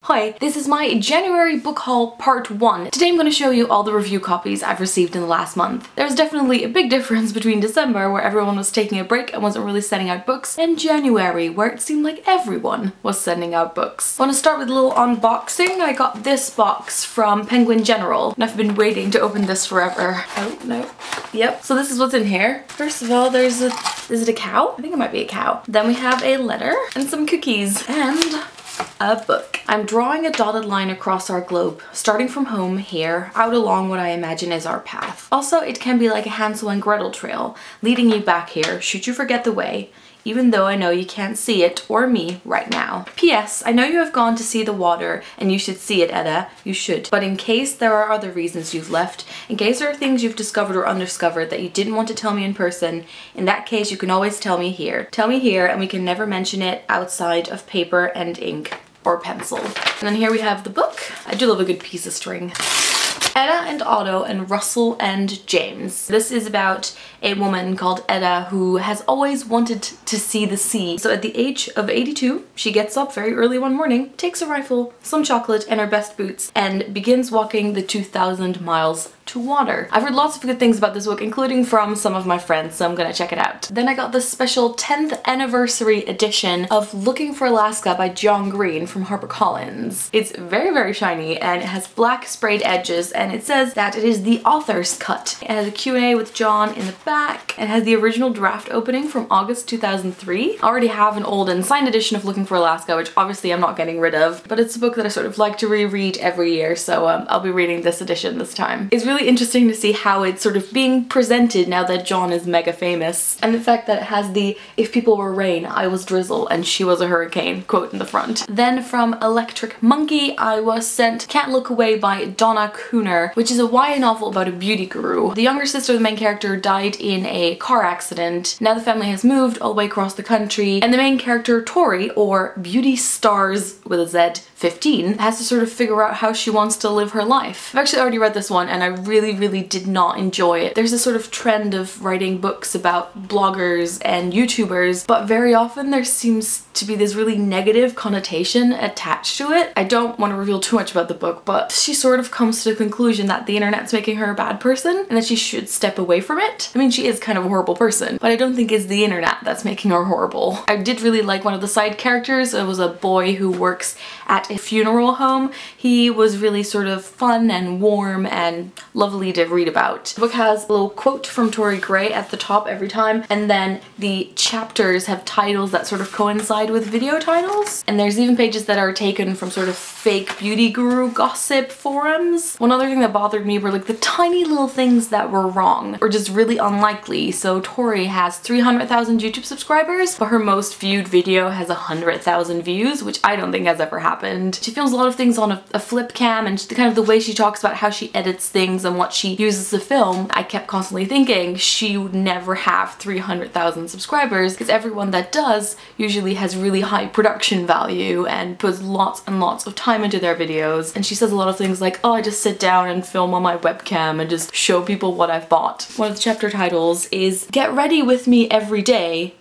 Hi, this is my January book haul part 1. Today I'm going to show you all the review copies I've received in the last month. There's definitely a big difference between December, where everyone was taking a break and wasn't really sending out books, and January, where it seemed like everyone was sending out books. I want to start with a little unboxing. I got this box from Penguin General, and I've been waiting to open this forever. Oh, no. Yep. So this is what's in here. First of all, there's a... is it a cow? I think it might be a cow. Then we have a letter and some cookies and a book. I'm drawing a dotted line across our globe, starting from home here, out along what I imagine is our path. Also, it can be like a Hansel and Gretel trail, leading you back here should you forget the way, even though I know you can't see it or me right now. P.S. I know you have gone to see the water and you should see it, Etta. You should. But in case there are other reasons you've left, in case there are things you've discovered or undiscovered that you didn't want to tell me in person, in that case you can always tell me here. Tell me here and we can never mention it outside of paper and ink or pencil. And then here we have the book. I do love a good piece of string. Etta and Otto and Russell and James. This is about a woman called Etta who has always wanted to see the sea. So at the age of 82, she gets up very early one morning, takes a rifle, some chocolate, and her best boots, and begins walking the 2,000 miles to water. I've heard lots of good things about this book, including from some of my friends, so I'm gonna check it out. Then I got the special 10th anniversary edition of Looking for Alaska by John Green from HarperCollins. It's very, very shiny and it has black sprayed edges, and it says that it is the author's cut. It has a Q&A with John in the back and has the original draft opening from August 2003. I already have an old and signed edition of Looking for Alaska, which obviously I'm not getting rid of, but it's a book that I sort of like to reread every year, so I'll be reading this edition this time. It's really interesting to see how it's sort of being presented now that John is mega famous, and the fact that it has the "if people were rain, I was drizzle and she was a hurricane" quote in the front. Then from Electric Monkey, I was sent Can't Look Away by Donna Cooner, which is a YA novel about a beauty guru. The younger sister of the main character died in a car accident. Now the family has moved all the way across the country, and the main character Tori, or Beauty Stars with a Z 15, has to sort of figure out how she wants to live her life. I've actually already read this one and I really did not enjoy it. There's a sort of trend of writing books about bloggers and YouTubers, but very often there seems to be this really negative connotation attached to it. I don't want to reveal too much about the book, but she sort of comes to the conclusion that the internet's making her a bad person and that she should step away from it. I mean, she is kind of a horrible person, but I don't think it's the internet that's making her horrible. I did really like one of the side characters. It was a boy who works at a funeral home. He was really sort of fun and warm and lovely to read about. The book has a little quote from Tori Gray at the top every time, and then the chapters have titles that sort of coincide with video titles. And there's even pages that are taken from sort of fake beauty guru gossip forums. One other thing that bothered me were like the tiny little things that were wrong or just really unlikely. So Tori has 300,000 YouTube subscribers, but her most viewed video has 100,000 views, which I don't think has ever happened. She films a lot of things on a flip cam, and kind of the way she talks about how she edits things and what she uses to film, I kept constantly thinking she would never have 300,000 subscribers, because everyone that does usually has really high production value and puts lots and lots of time into their videos. And she says a lot of things like, oh, I just sit down and film on my webcam and just show people what I've bought. One of the chapter titles is Get Ready With Me Every Day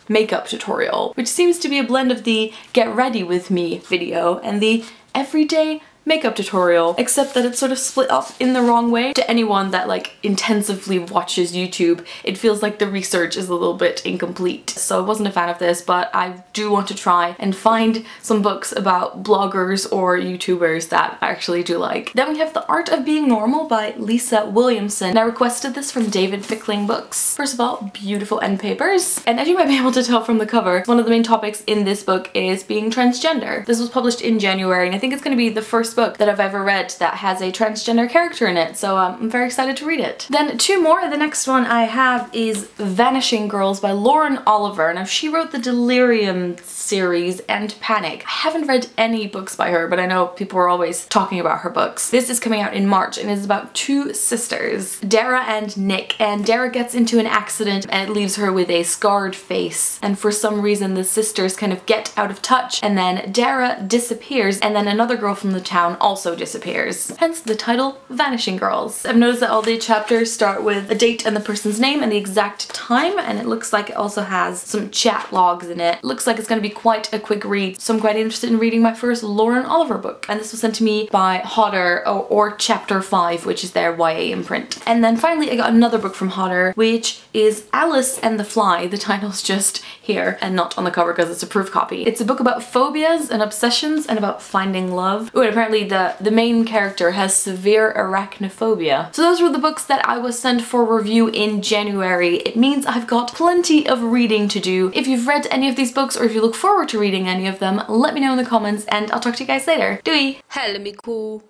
Makeup Tutorial, which seems to be a blend of the Get Ready With Me video and the Everyday Makeup Tutorial, except that it's sort of split up in the wrong way. To anyone that like intensively watches YouTube, it feels like the research is a little bit incomplete. So I wasn't a fan of this, but I do want to try and find some books about bloggers or YouTubers that I actually do like. Then we have The Art of Being Normal by Lisa Williamson, and I requested this from David Fickling Books. First of all, beautiful end papers, and as you might be able to tell from the cover, one of the main topics in this book is being transgender. This was published in January, and I think it's going to be the first book that I've ever read that has a transgender character in it, so I'm very excited to read it. Then two more. The next one I have is Vanishing Girls by Lauren Oliver. Now she wrote the Delirium series and Panic. I haven't read any books by her, but I know people are always talking about her books. This is coming out in March and is about two sisters, Dara and Nick, and Dara gets into an accident and it leaves her with a scarred face, and for some reason the sisters kind of get out of touch, and then Dara disappears, and then another girl from the town town also disappears. Hence the title Vanishing Girls. I've noticed that all the chapters start with a date and the person's name and the exact time, and it looks like it also has some chat logs in it. Looks like it's going to be quite a quick read, so I'm quite interested in reading my first Lauren Oliver book. And this was sent to me by Hodder, or Chapter 5, which is their YA imprint. And then finally I got another book from Hodder, which is Alice and the Fly. The title's just here and not on the cover because it's a proof copy. It's a book about phobias and obsessions and about finding love. Oh, and apparently the main character has severe arachnophobia. So those were the books that I was sent for review in January. It means I've got plenty of reading to do. If you've read any of these books or if you look forward to reading any of them, let me know in the comments and I'll talk to you guys later. Doei! Hell me cool.